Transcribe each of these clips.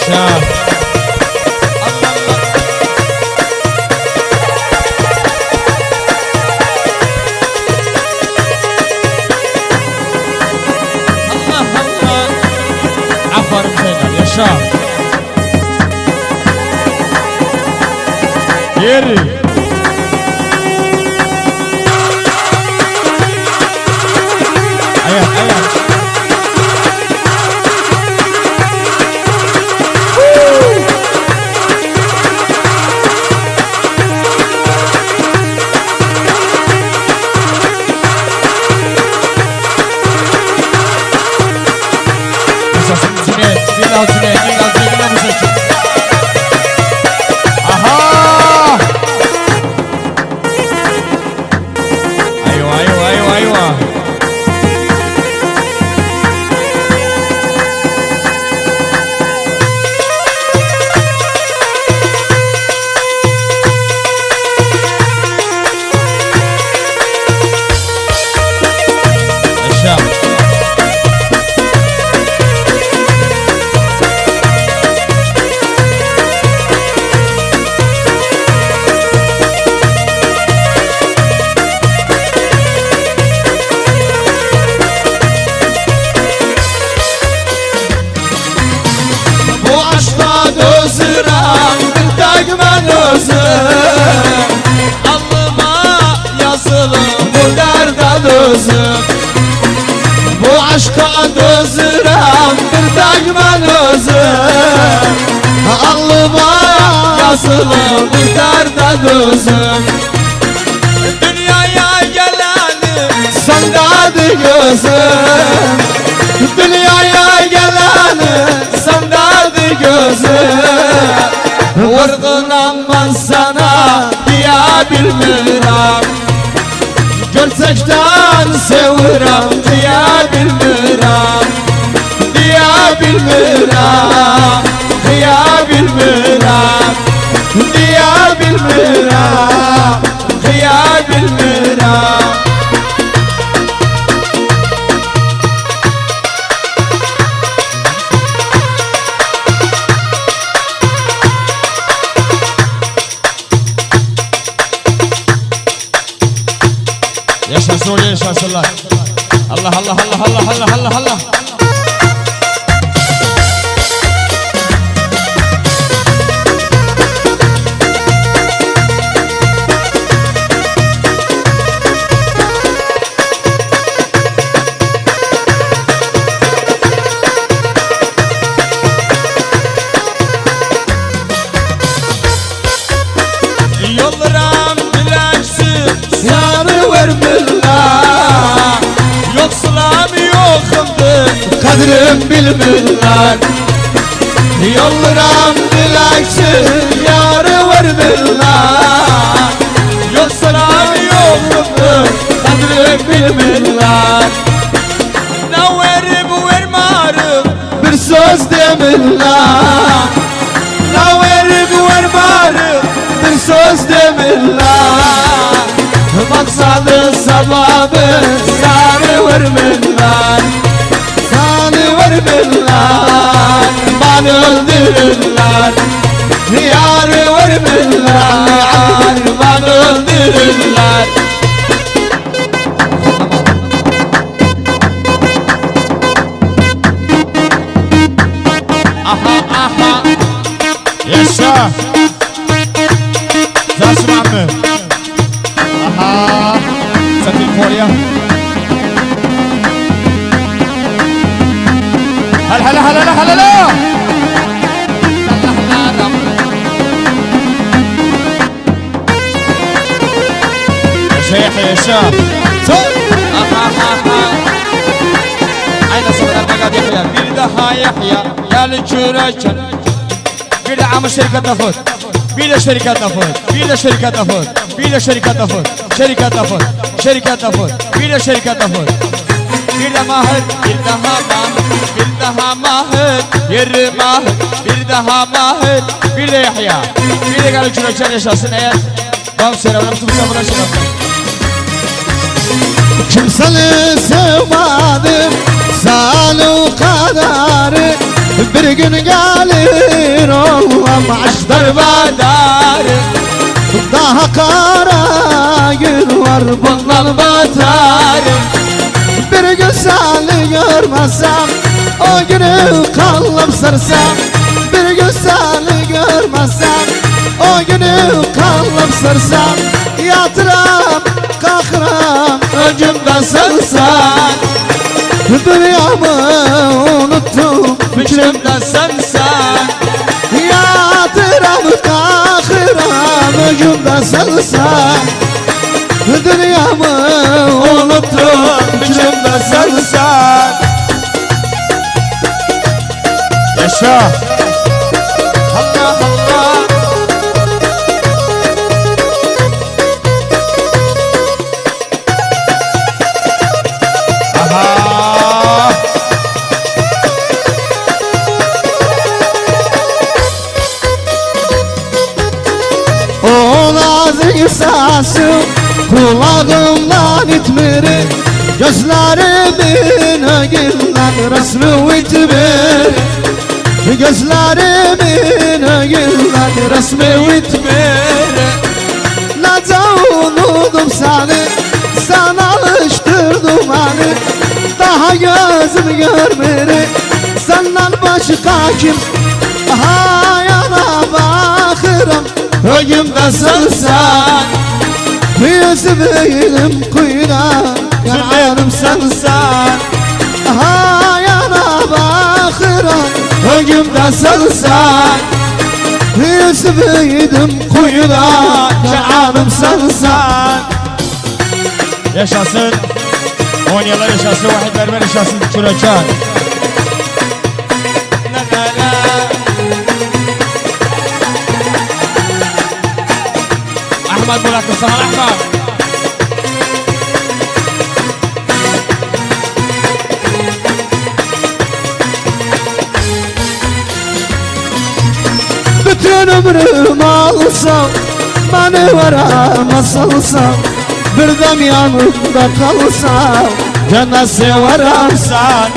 yaşa. Aferin Zeynep, yaşa. Yeri. Ayak, ayak. Aha! Aywa, aywa, aywa, aywa. Yaşa. Allıma yazılı bu derden özüm. Bu aşka dözürem bir tek ben özüm. Allıma yazılı bu derden özüm. Dünyaya geleni sandadı gözüm. Dünyaya geleni sandadı gözüm. Vurgunam ben sana diyebilmirəm. Gerçekten sevirəm diyebilmirəm. Diyebilmirəm. Diyebilmirəm. Diyebilmirəm. Diyebilmirəm. Yaşasın öyle yaşasınlar. Allah Allah Allah Allah Allah Allah Allah. Yollarım bileksiz yanı vermirler. Yoksulam yokumdur kadrim bilmirler. Yollarım bileksiz yarı vermirler. Yoksulam yokumdur kadrim bilmirler. Ne verip vermarım bir söz demirler. Ne verip vermarım bir söz demirler. Maksadı sababı seni vermirler. Seni vermirler. Beni öldürürler. Yarı vermirler. Beni öldürürler. Aha aha. Yaşa. Zasım abi. Aha. Satın Korea. Hal hal hal hal hal hal. Yaşa Yahya yaşa. Aha aha. Aynı sırada Megat Yahya. Bir daha Yahya. Yani çüreken. Bir de ama şirkete fut. Bir de şirkete fut. Bir de şirkete fut. Bir de şirkete fut. Şirkete fut. Şirkete fut. Bir de şirkete fut. Bir de mahir. Bir daha mahir. Bir daha mahir. Yeri mahir. Bir daha mahir. Bir de Yahya. Bir de gelin çüreken yaşasın eğer. Bam selamlar. Tutmuşa bırakın. Kimseni sevmedim, sen o kadar bir gün gelir oğlan açtır Badar daha kara gün var bundan batar bir gün seni görmezsem o günü kalım sırsam bir gün seni görmezsem o günü kalım sırsam yatıram kalkıram Öcümden sensen dünyamı unuttum Biçimden sensen yatıram kalkıram öcümden sensen dünyamı Unuttum biçimden sensen Yaşa. Allah Allah Aha. O nazik sesi kulağımdan itmiri gözlerimin gülden resmi vitmir gözlerimin gülden resmi vitmir Nece unuttum seni sen alıştırdın beni daha gözüm görmür senden başka kim hayana bakırım Öcümden sensen yüzümün kuyuna yanarım sensen hayana bakırım Öcümden sensen yüzümün kuyuna yanarım sensen Yaşasın. Konyalar yaşasın. Vahit Berber yaşasın. Çuraçan. Ahmet Burak Mustafa Ahmet. bütün ömrüm alsam beni varamaz alsam bir dem yanımda kalsam cennet severim Sen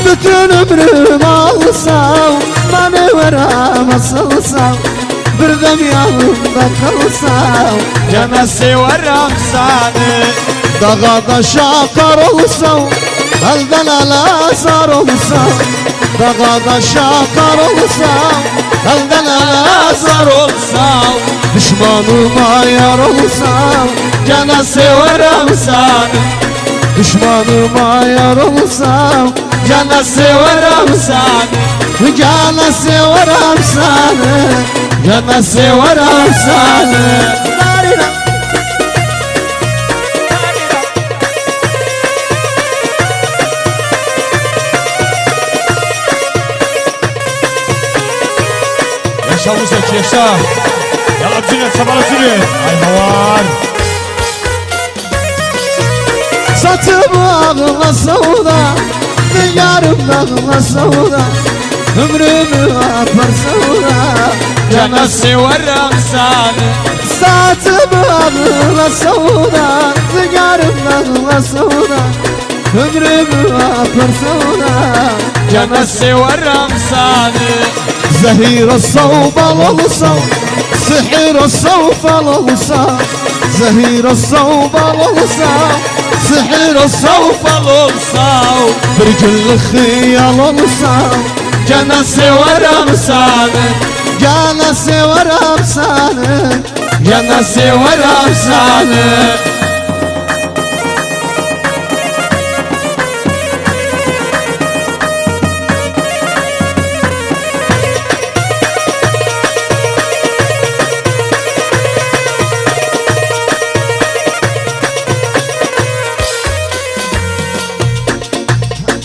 bütün ömrüm alsam beni varamaz alsam bir dem yanımda kalsam Cennet severim seni dağa taşa kar olsam elden ele zar olsam dağa taşa kar olsam elden ele zar Zar olsam düşmanıma yar olsam Cennet severim seni düşmanıma yar olsam Cennet severim seni Cennet severim seni Cennet severim seni Yaşa Musaç yaşa. Yalla Cüneyt sabahla Cüneyt. Ay havar. Satım ağla savda Diyarım dağla savda Ömrümü apar savda Cennet severim seni Satım ağla savda Diyarım dağla savda Ömrümü apar savda Cennet severim seni زهير الصوب الوصا سحر الصوف الوصا زهير الصوب الوصا سحر الصوف Ufal olsam برجل خيال الوصا Cennet severim seni جانا سوى رمسانه Cennet severim seni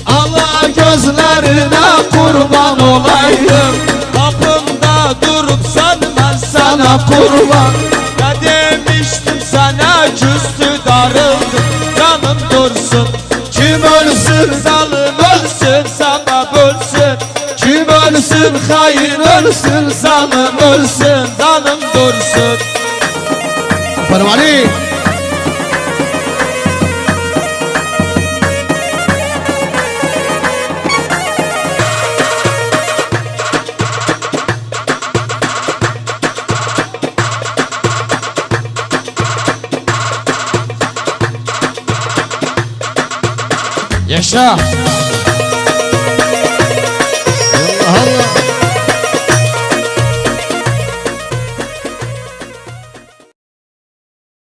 Allah gözlerine kurban olayım Kapımda durup ben sana kurban Ne demiştim sana küstü darıldım Canım dursun Kim ölsün zalim ölsün sebep ölsün Kim ölsün hain ölsün zalim ölsün Canım dursun فرم عليك Yaşa.